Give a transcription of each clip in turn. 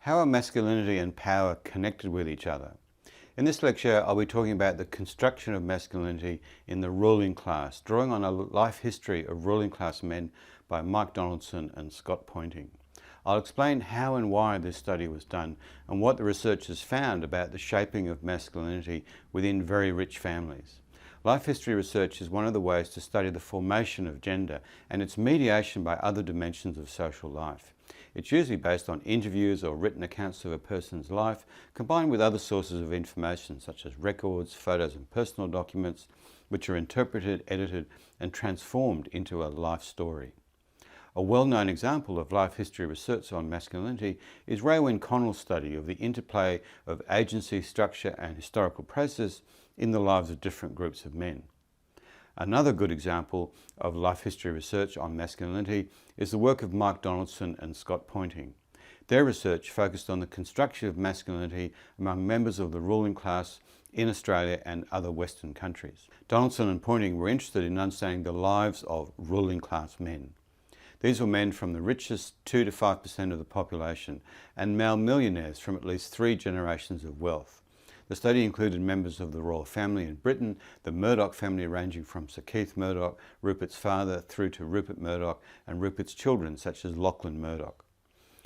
How are masculinity and power connected with each other? In this lecture, I'll be talking about the construction of masculinity in the ruling class, drawing on a life history of ruling class men by Mike Donaldson and Scott Pointing. I'll explain how and why this study was done and what the researchers found about the shaping of masculinity within very rich families. Life history research is one of the ways to study the formation of gender and its mediation by other dimensions of social life. It's usually based on interviews or written accounts of a person's life, combined with other sources of information such as records, photos and personal documents, which are interpreted, edited and transformed into a life story. A well-known example of life history research on masculinity is Ray Wynne Connell's study of the interplay of agency, structure and historical process in the lives of different groups of men. Another good example of life history research on masculinity is the work of Mike Donaldson and Scott Pointing. Their research focused on the construction of masculinity among members of the ruling class in Australia and other Western countries. Donaldson and Pointing were interested in understanding the lives of ruling class men. These were men from the richest 2 to 5% of the population and male millionaires from at least 3 generations of wealth. The study included members of the royal family in Britain, the Murdoch family ranging from Sir Keith Murdoch, Rupert's father, through to Rupert Murdoch and Rupert's children such as Lachlan Murdoch.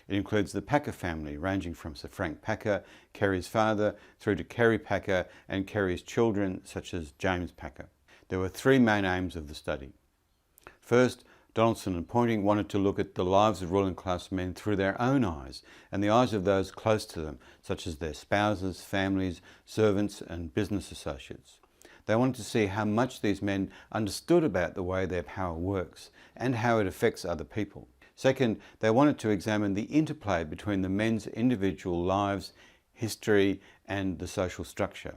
It includes the Packer family ranging from Sir Frank Packer, Kerry's father, through to Kerry Packer and Kerry's children such as James Packer. There were 3 main aims of the study. First, Donaldson and Pointing wanted to look at the lives of ruling class men through their own eyes and the eyes of those close to them, such as their spouses, families, servants and business associates. They wanted to see how much these men understood about the way their power works and how it affects other people. Second, they wanted to examine the interplay between the men's individual lives, history and the social structure.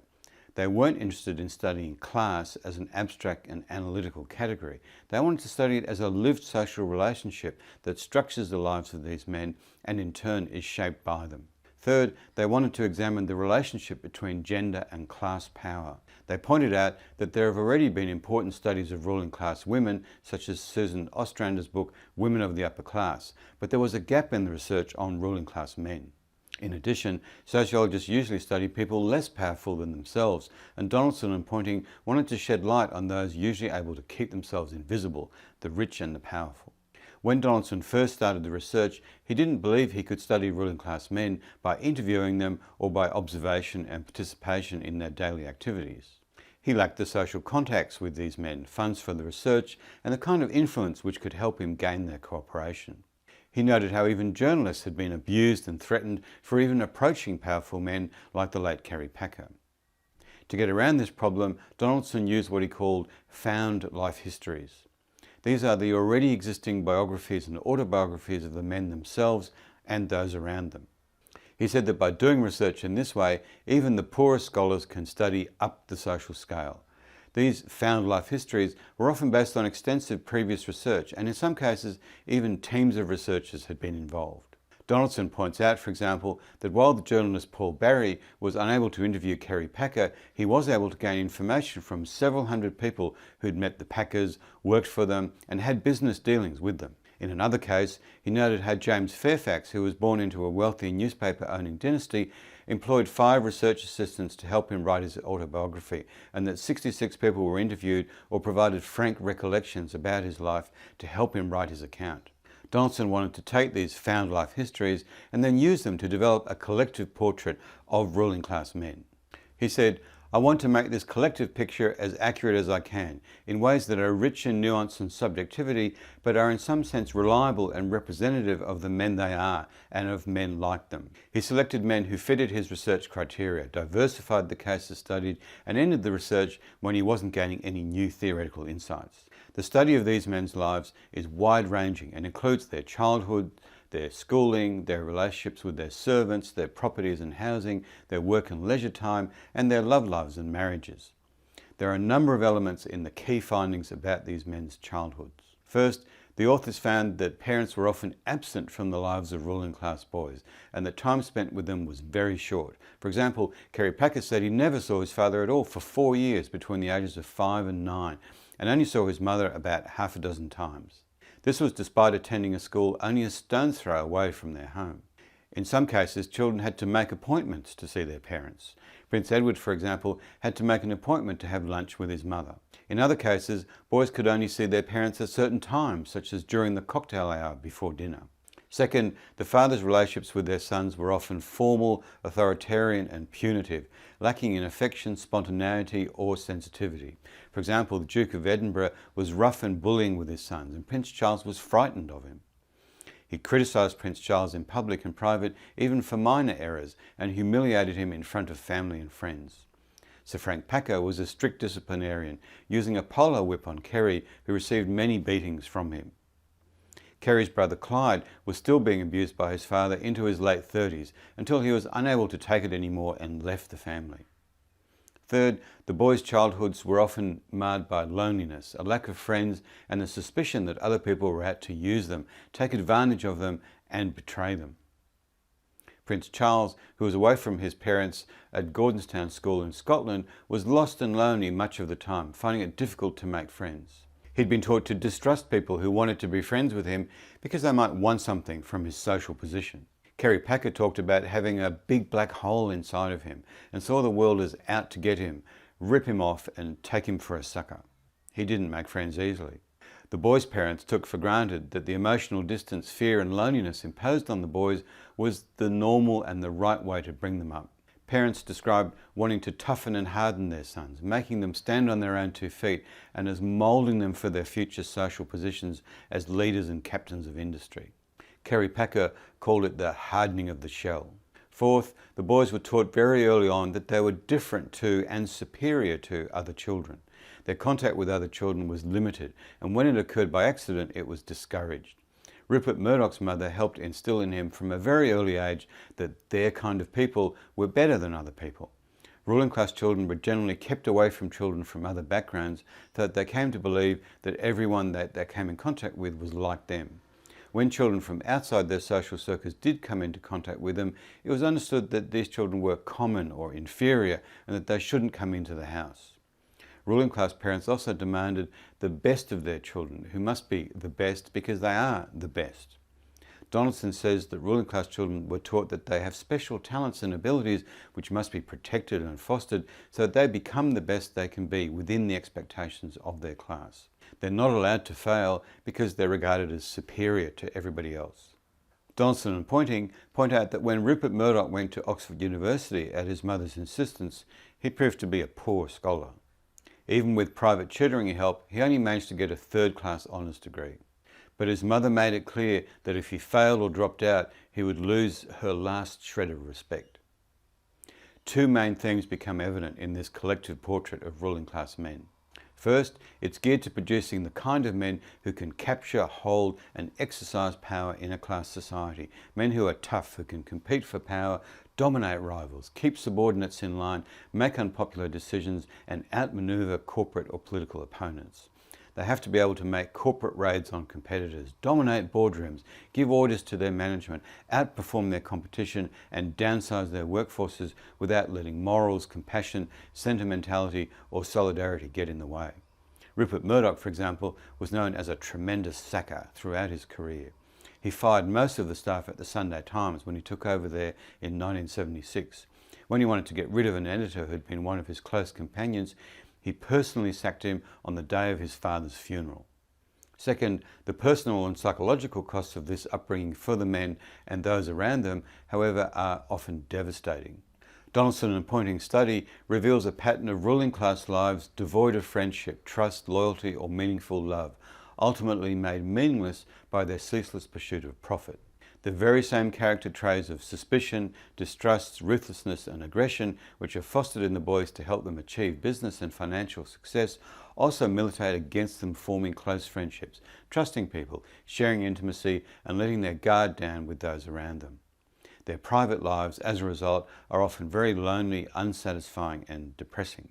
They weren't interested in studying class as an abstract and analytical category. They wanted to study it as a lived social relationship that structures the lives of these men and in turn is shaped by them. Third, they wanted to examine the relationship between gender and class power. They pointed out that there have already been important studies of ruling class women, such as Susan Ostrander's book, Women of the Upper Class, but there was a gap in the research on ruling class men. In addition, sociologists usually study people less powerful than themselves, and Donaldson and Pointing wanted to shed light on those usually able to keep themselves invisible, the rich and the powerful. When Donaldson first started the research, he didn't believe he could study ruling class men by interviewing them or by observation and participation in their daily activities. He lacked the social contacts with these men, funds for the research, and the kind of influence which could help him gain their cooperation. He noted how even journalists had been abused and threatened for even approaching powerful men like the late Kerry Packer. To get around this problem, Donaldson used what he called found life histories. These are the already existing biographies and autobiographies of the men themselves and those around them. He said that by doing research in this way, even the poorest scholars can study up the social scale. These found life histories were often based on extensive previous research, and in some cases even teams of researchers had been involved. Donaldson points out, for example, that while the journalist Paul Barry was unable to interview Kerry Packer, he was able to gain information from several hundred people who'd met the Packers, worked for them and had business dealings with them. In another case, he noted how James Fairfax, who was born into a wealthy newspaper-owning dynasty, employed 5 research assistants to help him write his autobiography, and that 66 people were interviewed or provided frank recollections about his life to help him write his account. Donaldson wanted to take these found life histories and then use them to develop a collective portrait of ruling class men. He said, "I want to make this collective picture as accurate as I can, in ways that are rich in nuance and subjectivity, but are in some sense reliable and representative of the men they are and of men like them." He selected men who fitted his research criteria, diversified the cases studied, and ended the research when he wasn't gaining any new theoretical insights. The study of these men's lives is wide-ranging and includes their childhood, their schooling, their relationships with their servants, their properties and housing, their work and leisure time, and their love lives and marriages. There are a number of elements in the key findings about these men's childhoods. First, the authors found that parents were often absent from the lives of ruling class boys and that time spent with them was very short. For example, Kerry Packer said he never saw his father at all for 4 years between the ages of 5 and 9 and only saw his mother about half a dozen times. This was despite attending a school only a stone's throw away from their home. In some cases, children had to make appointments to see their parents. Prince Edward, for example, had to make an appointment to have lunch with his mother. In other cases, boys could only see their parents at certain times, such as during the cocktail hour before dinner. Second, the fathers' relationships with their sons were often formal, authoritarian and punitive, lacking in affection, spontaneity or sensitivity. For example, the Duke of Edinburgh was rough and bullying with his sons, and Prince Charles was frightened of him. He criticised Prince Charles in public and private, even for minor errors, and humiliated him in front of family and friends. Sir Frank Packer was a strict disciplinarian, using a polo whip on Kerry, who received many beatings from him. Kerry's brother Clyde was still being abused by his father into his late 30s, until he was unable to take it anymore and left the family. Third, the boys' childhoods were often marred by loneliness, a lack of friends, and the suspicion that other people were out to use them, take advantage of them, and betray them. Prince Charles, who was away from his parents at Gordonstown School in Scotland, was lost and lonely much of the time, finding it difficult to make friends. He'd been taught to distrust people who wanted to be friends with him because they might want something from his social position. Kerry Packer talked about having a big black hole inside of him and saw the world as out to get him, rip him off and take him for a sucker. He didn't make friends easily. The boys' parents took for granted that the emotional distance, fear and loneliness imposed on the boys was the normal and the right way to bring them up. Parents described wanting to toughen and harden their sons, making them stand on their own 2 feet and as moulding them for their future social positions as leaders and captains of industry. Kerry Packer called it the hardening of the shell. Fourth, the boys were taught very early on that they were different to and superior to other children. Their contact with other children was limited, and when it occurred by accident, it was discouraged. Rupert Murdoch's mother helped instill in him from a very early age that their kind of people were better than other people. Ruling class children were generally kept away from children from other backgrounds, so that they came to believe that everyone that they came in contact with was like them. When children from outside their social circles did come into contact with them, it was understood that these children were common or inferior and that they shouldn't come into the house. Ruling class parents also demanded the best of their children, who must be the best because they are the best. Donaldson says that ruling class children were taught that they have special talents and abilities which must be protected and fostered so that they become the best they can be within the expectations of their class. They're not allowed to fail because they're regarded as superior to everybody else. Donaldson and Pointing point out that when Rupert Murdoch went to Oxford University at his mother's insistence, he proved to be a poor scholar. Even with private tutoring help, he only managed to get a third-class honours degree. But his mother made it clear that if he failed or dropped out, he would lose her last shred of respect. 2 main themes become evident in this collective portrait of ruling class men. First, it's geared to producing the kind of men who can capture, hold and exercise power in a class society. Men who are tough, who can compete for power, dominate rivals, keep subordinates in line, make unpopular decisions and outmaneuver corporate or political opponents. They have to be able to make corporate raids on competitors, dominate boardrooms, give orders to their management, outperform their competition and downsize their workforces without letting morals, compassion, sentimentality or solidarity get in the way. Rupert Murdoch, for example, was known as a tremendous sacker throughout his career. He fired most of the staff at the Sunday Times when he took over there in 1976. When he wanted to get rid of an editor who had been one of his close companions, he personally sacked him on the day of his father's funeral. Second, the personal and psychological costs of this upbringing for the men and those around them, however, are often devastating. Donaldson and Pointing's study reveals a pattern of ruling class lives devoid of friendship, trust, loyalty or meaningful love, ultimately made meaningless by their ceaseless pursuit of profit. The very same character traits of suspicion, distrust, ruthlessness and aggression which are fostered in the boys to help them achieve business and financial success also militate against them forming close friendships, trusting people, sharing intimacy and letting their guard down with those around them. Their private lives, as a result, are often very lonely, unsatisfying and depressing.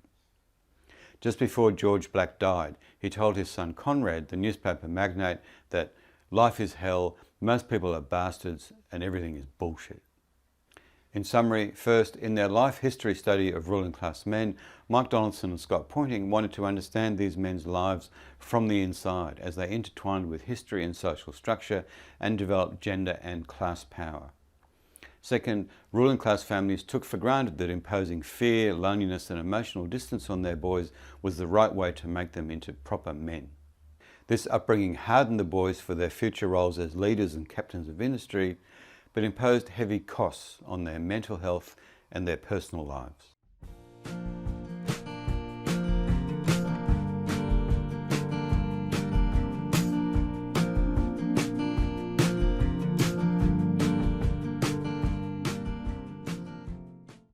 Just before George Black died, he told his son Conrad, the newspaper magnate, that life is hell, most people are bastards and everything is bullshit. In summary, first, in their life history study of ruling class men, Mike Donaldson and Scott Pointing wanted to understand these men's lives from the inside as they intertwined with history and social structure and developed gender and class power. Second, ruling class families took for granted that imposing fear, loneliness and emotional distance on their boys was the right way to make them into proper men. This upbringing hardened the boys for their future roles as leaders and captains of industry, but imposed heavy costs on their mental health and their personal lives.